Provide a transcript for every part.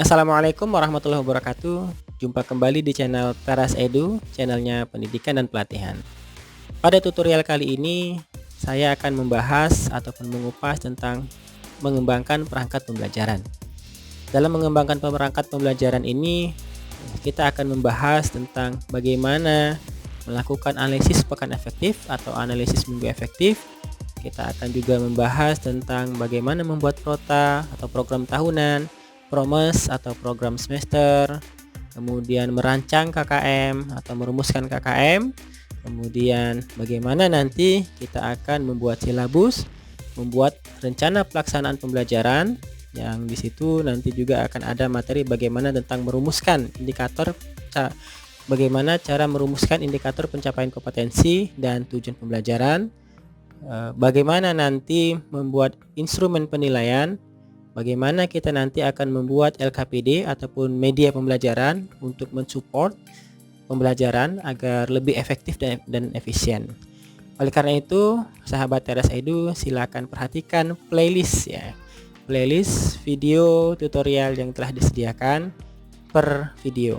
Assalamualaikum warahmatullahi wabarakatuh. Jumpa kembali di channel Teras Edu, channelnya pendidikan dan pelatihan. Pada tutorial kali ini, saya akan membahas ataupun mengupas tentang mengembangkan perangkat pembelajaran. Dalam mengembangkan perangkat pembelajaran ini, kita akan membahas tentang bagaimana melakukan analisis pekan efektif atau analisis minggu efektif. Kita akan juga membahas tentang bagaimana membuat prota atau program tahunan, promes atau program semester, kemudian merancang KKM atau merumuskan KKM, kemudian bagaimana nanti kita akan membuat silabus, membuat rencana pelaksanaan pembelajaran, yang di situ nanti juga akan ada materi bagaimana tentang merumuskan indikator, bagaimana cara merumuskan indikator pencapaian kompetensi dan tujuan pembelajaran, bagaimana nanti membuat instrumen penilaian, bagaimana kita nanti akan membuat LKPD ataupun media pembelajaran untuk mensupport pembelajaran agar lebih efektif dan efisien. Oleh karena itu, sahabat Teras Edu, silakan perhatikan playlist ya. Playlist video tutorial yang telah disediakan per video.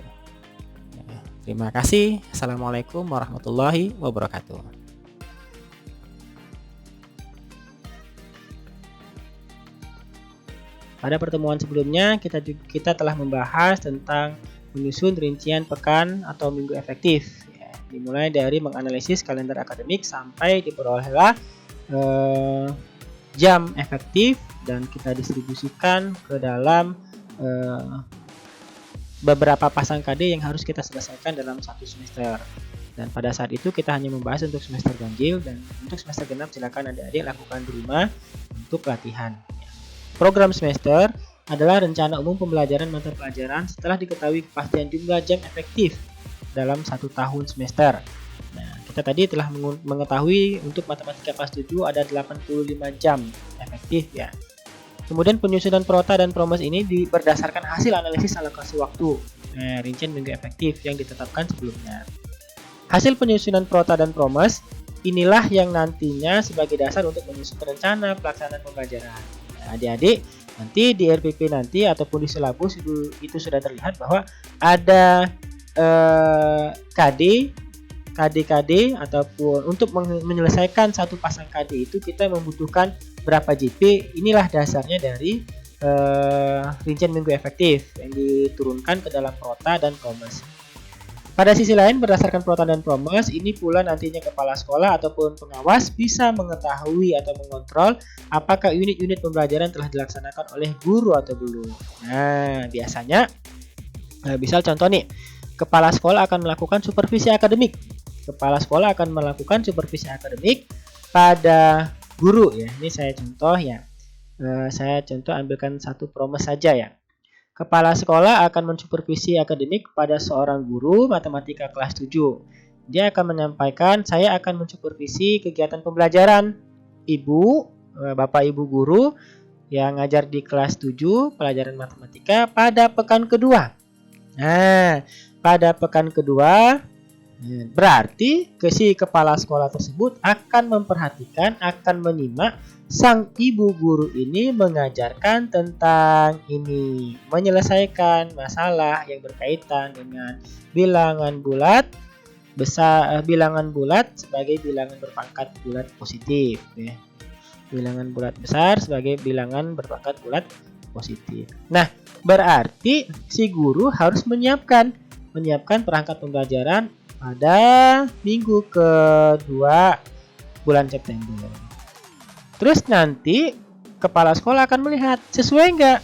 Terima kasih. Assalamualaikum warahmatullahi wabarakatuh. Pada pertemuan sebelumnya kita telah membahas tentang menyusun rincian pekan atau minggu efektif, ya, dimulai dari menganalisis kalender akademik sampai diperolehlah jam efektif dan kita distribusikan ke dalam beberapa pasang KD yang harus kita selesaikan dalam satu semester. Dan pada saat itu kita hanya membahas untuk semester ganjil, dan untuk semester genap silakan adik-adik lakukan di rumah untuk latihan. Program semester adalah rencana umum pembelajaran mata pelajaran setelah diketahui kepastian jumlah jam efektif dalam satu tahun semester. Nah, kita tadi telah mengetahui untuk matematika kelas 7 ada 85 jam efektif ya. Kemudian penyusunan prota dan promes ini berdasarkan hasil analisis alokasi waktu, rincian minggu efektif yang ditetapkan sebelumnya. Hasil penyusunan prota dan promes inilah yang nantinya sebagai dasar untuk menyusun rencana pelaksanaan pembelajaran. Adik-adik nanti di RPP nanti ataupun di silabus itu sudah terlihat bahwa ada KD ataupun untuk menyelesaikan satu pasang KD itu kita membutuhkan berapa JP. Inilah dasarnya dari rincian minggu efektif yang diturunkan ke dalam prota dan promes. Pada sisi lain, berdasarkan prota dan promes, ini pula nantinya kepala sekolah ataupun pengawas bisa mengetahui atau mengontrol apakah unit-unit pembelajaran telah dilaksanakan oleh guru atau belum. Nah, biasanya, misal contoh nih, kepala sekolah akan melakukan supervisi akademik. Kepala sekolah akan melakukan supervisi akademik pada guru ya. Ini saya contoh ya. Saya contoh ambilkan satu promes saja ya. Kepala sekolah akan mensupervisi akademik pada seorang guru matematika kelas 7. Dia akan menyampaikan, saya akan mensupervisi kegiatan pembelajaran Bapak Ibu guru yang ngajar di kelas 7 pelajaran matematika pada pekan kedua. Nah, pada pekan kedua berarti si kepala sekolah tersebut akan memperhatikan, akan menyimak sang ibu guru ini mengajarkan tentang ini, menyelesaikan masalah yang berkaitan dengan bilangan bulat bilangan bulat sebagai bilangan berpangkat bulat positif ya. Bilangan bulat besar sebagai bilangan berpangkat bulat positif. Nah, berarti si guru harus menyiapkan perangkat pembelajaran pada minggu kedua bulan September. Terus nanti kepala sekolah akan melihat sesuai nggak,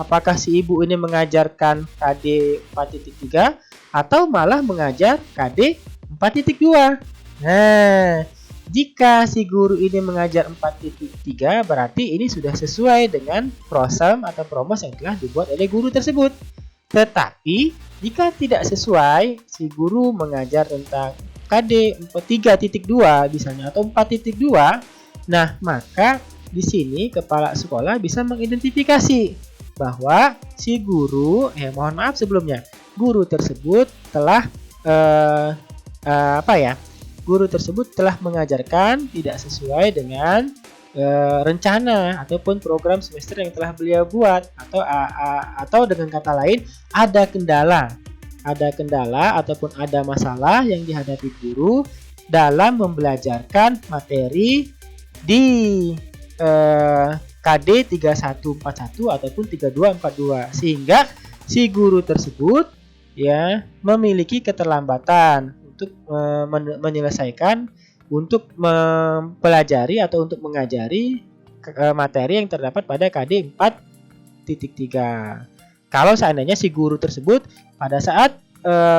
apakah si ibu ini mengajarkan KD 4.3 atau malah mengajar KD 4.2. Nah, jika si guru ini mengajar 4.3 berarti ini sudah sesuai dengan prosem atau promes yang telah dibuat oleh guru tersebut. Tetapi jika tidak sesuai, si guru mengajar tentang KD 3.2 misalnya atau 4.2, nah, maka di sini kepala sekolah bisa mengidentifikasi bahwa si guru, mohon maaf sebelumnya, guru tersebut telah guru tersebut telah mengajarkan tidak sesuai dengan rencana ataupun program semester yang telah beliau buat, atau dengan kata lain ada kendala ataupun ada masalah yang dihadapi guru dalam membelajarkan materi di KD 3141 ataupun 3242, sehingga si guru tersebut ya memiliki keterlambatan untuk menyelesaikan, untuk mempelajari atau untuk mengajari materi yang terdapat pada KD 4.3. Kalau seandainya si guru tersebut pada saat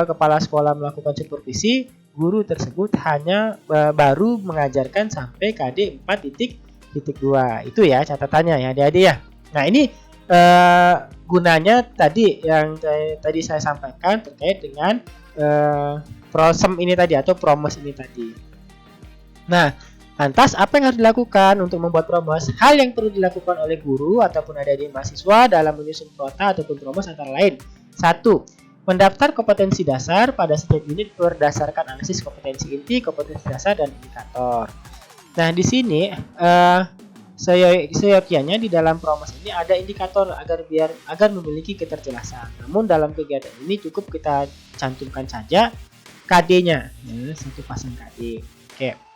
kepala sekolah melakukan supervisi, guru tersebut hanya baru mengajarkan sampai KD 4.2. Itu ya catatannya ya adik-adik ya. Nah ini gunanya tadi yang tadi saya sampaikan terkait dengan prosem ini tadi atau promos ini tadi. Nah, lantas apa yang harus dilakukan untuk membuat promos? Hal yang perlu dilakukan oleh guru ataupun adik-adik mahasiswa dalam menyusun prota ataupun promos antara lain. 1. Mendaftar kompetensi dasar pada setiap unit berdasarkan analisis kompetensi inti, kompetensi dasar, dan indikator. Nah, di sini seyogyanya di dalam promos ini ada indikator agar memiliki keterjelasan. Namun dalam kegiatan ini cukup kita cantumkan saja KD-nya, satu pasang KD. Oke.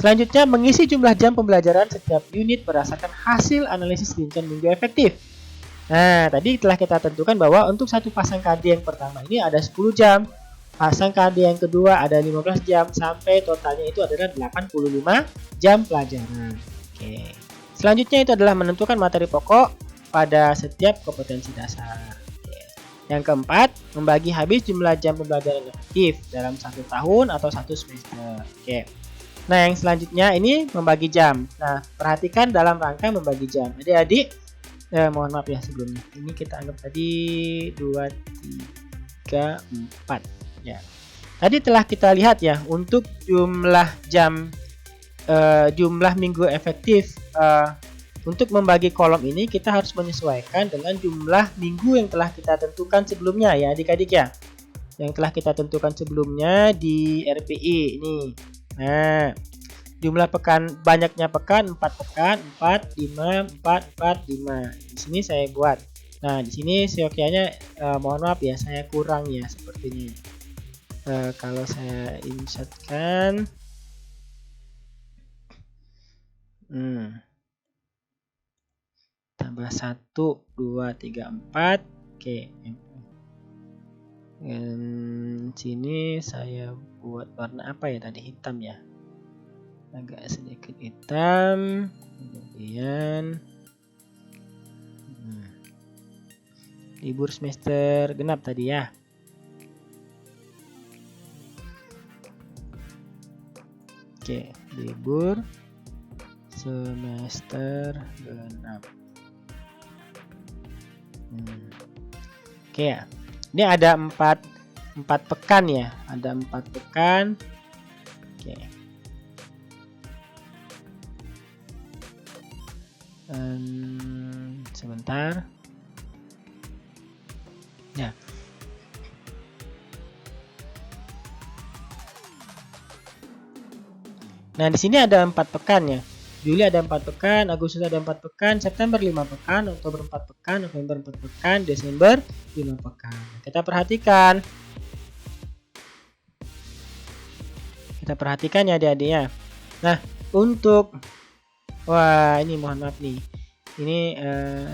Selanjutnya, mengisi jumlah jam pembelajaran setiap unit berdasarkan hasil analisis rincian minggu efektif. Nah, tadi telah kita tentukan bahwa untuk satu pasang KD yang pertama ini ada 10 jam. Pasang KD yang kedua ada 15 jam. Sampai totalnya itu adalah 85 jam pelajaran. Oke. Selanjutnya itu adalah menentukan materi pokok pada setiap kompetensi dasar. Oke. Yang keempat, membagi habis jumlah jam pembelajaran efektif dalam 1 tahun atau 1 semester. Oke. Nah, yang selanjutnya ini membagi jam. Nah, perhatikan dalam rangka membagi jam. Adik-adik, mohon maaf ya sebelumnya. Ini kita anggap tadi 2, 3, 4. Ya. Tadi telah kita lihat ya, untuk jumlah jam, jumlah minggu efektif, untuk membagi kolom ini kita harus menyesuaikan dengan jumlah minggu yang telah kita tentukan sebelumnya ya adik-adik ya. Yang telah kita tentukan sebelumnya di RPI ini. Nah, jumlah pekan, banyaknya pekan 4 pekan, 4, 5, 4, 4, 5. Di sini saya buat. Nah, di sini seyogyanya mohon maaf ya, saya kurang ya sepertinya. Kalau saya insertkan tambah 1, 2, 3, 4. Oke. Dan sini saya buat warna apa ya tadi, hitam ya, agak sedikit hitam, kemudian libur semester genap tadi ya. Oke, libur semester genap. Oke ya. Ini ada 4 pekan ya, ada 4 pekan. Oke. Sebentar. Ya. Nah, di sini ada 4 pekan ya. Juli ada 4 pekan, Agustus ada 4 pekan, September 5 pekan, Oktober 4 pekan, November 4 pekan, Desember 5 pekan. Kita perhatikan. Kita perhatikan ya adik-adik ya. Nah, untuk ini mohon maaf nih. Ini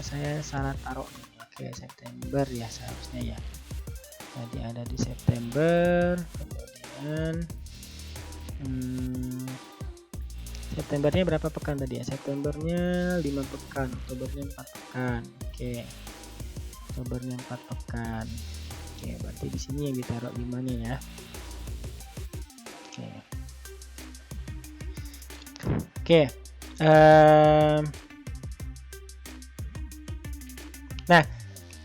saya salah taruh. Oke, September ya seharusnya ya. Jadi ada di September, kemudian Septembernya berapa pekan tadi ya? Septembernya 5 pekan, Oktobernya 4 pekan. Oke. Oktobernya 4 pekan. Oke, berarti di sini yang ditaruh 5-nya ya. Oke. Oke. Nah,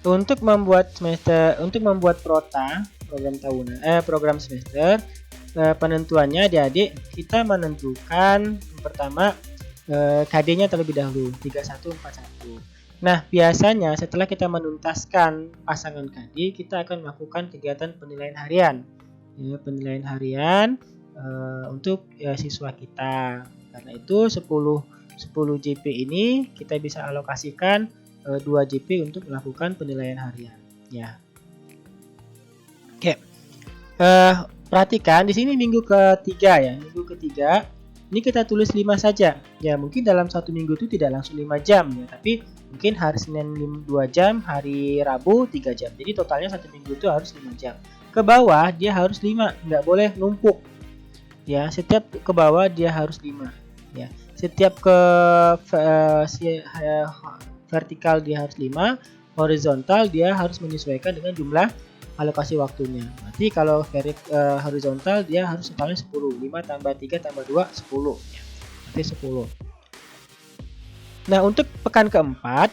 untuk membuat prota program semester, penentuannya adik-adik, kita menentukan pertama KD-nya terlebih dahulu 3141. Nah, biasanya setelah kita menuntaskan pasangan KD, kita akan melakukan kegiatan penilaian harian. Ya, penilaian harian untuk siswa kita. Karena itu 10 10 JP ini kita bisa alokasikan 2 JP untuk melakukan penilaian harian ya. Oke. Perhatikan di sini minggu ketiga ya. Minggu ketiga ini kita tulis 5 saja. Ya, mungkin dalam satu minggu itu tidak langsung 5 jam ya, tapi mungkin hari Senin 2 jam, hari Rabu 3 jam. Jadi totalnya satu minggu itu harus 5 jam. Ke bawah dia harus 5, nggak boleh numpuk. Ya, setiap ke bawah dia harus 5 ya. Setiap ke vertikal dia harus 5, horizontal dia harus menyesuaikan dengan jumlah alokasi waktunya. Nanti kalau horizontal dia harus totalnya 10. 5 tambah 3 tambah 2 10 ya. Nanti 10. Nah, untuk pekan keempat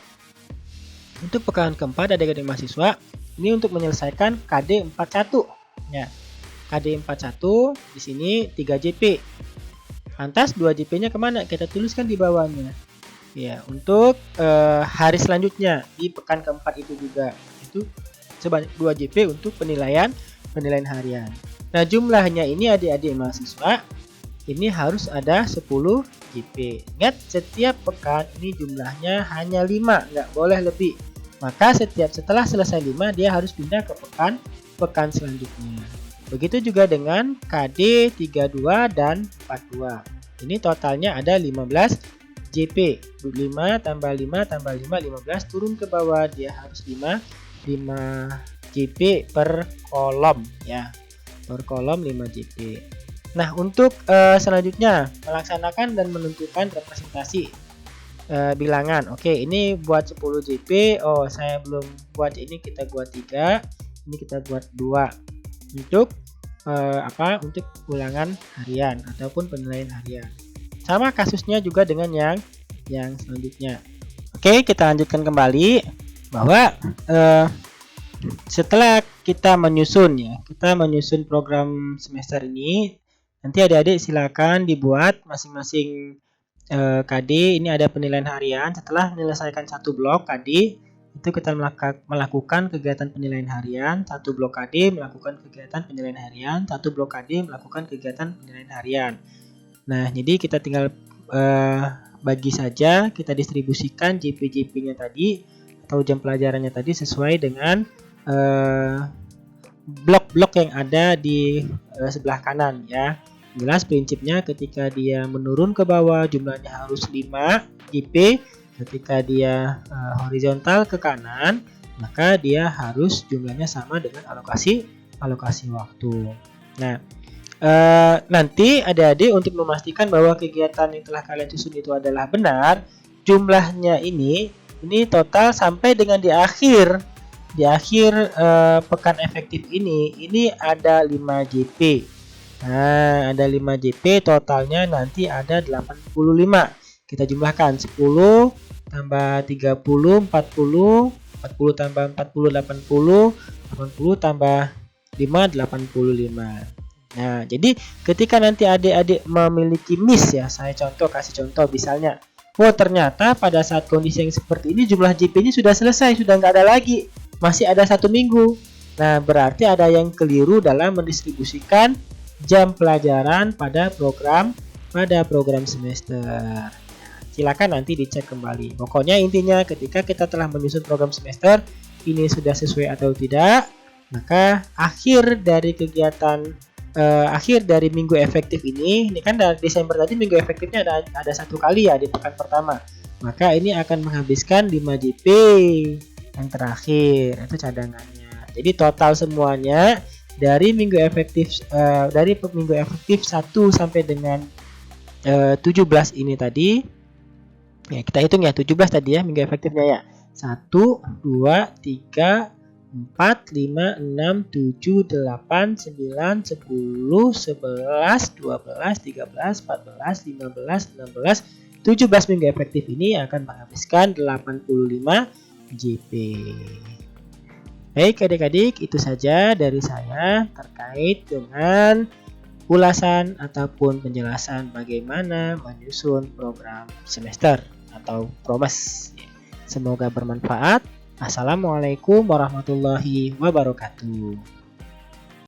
adik-adik mahasiswa ini untuk menyelesaikan KD 41 ya. KD 41 di sini 3 JP. Lantas 2 JP-nya kemana? Kita tuliskan di bawahnya. Ya, untuk hari selanjutnya di pekan keempat itu juga itu sebanyak 2 JP untuk penilaian harian. Nah, jumlahnya ini adik-adik mahasiswa ini harus ada 10 JP. Ingat, setiap pekan ini jumlahnya hanya 5, nggak boleh lebih. Maka setelah selesai 5 dia harus pindah ke pekan selanjutnya. Begitu juga dengan KD 32 dan 42. Ini totalnya ada 15 JP. 5 tambah 5 tambah 5 15 turun ke bawah dia harus 5 JP per kolom ya. Per kolom 5 JP. Nah, untuk selanjutnya melaksanakan dan menentukan representasi bilangan. Oke, ini buat 10 JP. Oh, saya belum buat ini, kita buat 3. Ini kita buat 2. Untuk untuk ulangan harian ataupun penilaian harian. Sama kasusnya juga dengan yang selanjutnya. Oke, kita lanjutkan kembali bahwa setelah kita menyusun program semester ini, nanti adik-adik silakan dibuat masing-masing KD. Ini ada penilaian harian. Setelah menyelesaikan satu blok KD, itu kita melakukan kegiatan penilaian harian. Satu blok KD melakukan kegiatan penilaian harian. Satu blok KD melakukan kegiatan penilaian harian. Nah, jadi kita tinggal bagi saja, kita distribusikan JP-JP-nya tadi atau jam pelajarannya tadi sesuai dengan blok-blok yang ada di sebelah kanan ya. Jelas prinsipnya ketika dia menurun ke bawah jumlahnya harus 5 JP, ketika dia horizontal ke kanan maka dia harus jumlahnya sama dengan alokasi waktu. Nah, nanti adik-adik untuk memastikan bahwa kegiatan yang telah kalian susun itu adalah benar, jumlahnya ini total sampai dengan di akhir pekan efektif ini ada 5 JP. Nah, ada 5 JP, totalnya nanti ada 85. Kita jumlahkan 10 tambah 30 40, 40 tambah 40 80, 80 tambah 5 85. Nah, jadi ketika nanti adik-adik memiliki miss ya, saya kasih contoh misalnya, oh ternyata pada saat kondisi yang seperti ini jumlah JP-nya sudah selesai, sudah nggak ada lagi, masih ada 1 minggu. Nah, berarti ada yang keliru dalam mendistribusikan jam pelajaran pada program semester. Silakan nanti dicek kembali. Pokoknya intinya ketika kita telah menyusun program semester ini sudah sesuai atau tidak, maka akhir dari minggu efektif ini kan dari Desember tadi minggu efektifnya ada 1 kali ya di pekan pertama. Maka ini akan menghabiskan 5 JP yang terakhir, itu cadangannya. Jadi total semuanya dari minggu efektif 1 sampai dengan 17 ini tadi. Ya, kita hitung ya 17 tadi ya minggu efektifnya ya. 1 2 3 4 5 6 7 8 9 10 11 12 13 14 15 16 17 minggu efektif ini akan menghabiskan 85 JP. Baik adik-adik, itu saja dari saya terkait dengan ulasan ataupun penjelasan bagaimana menyusun program semester atau PROMES. Semoga bermanfaat. Assalamualaikum warahmatullahi wabarakatuh.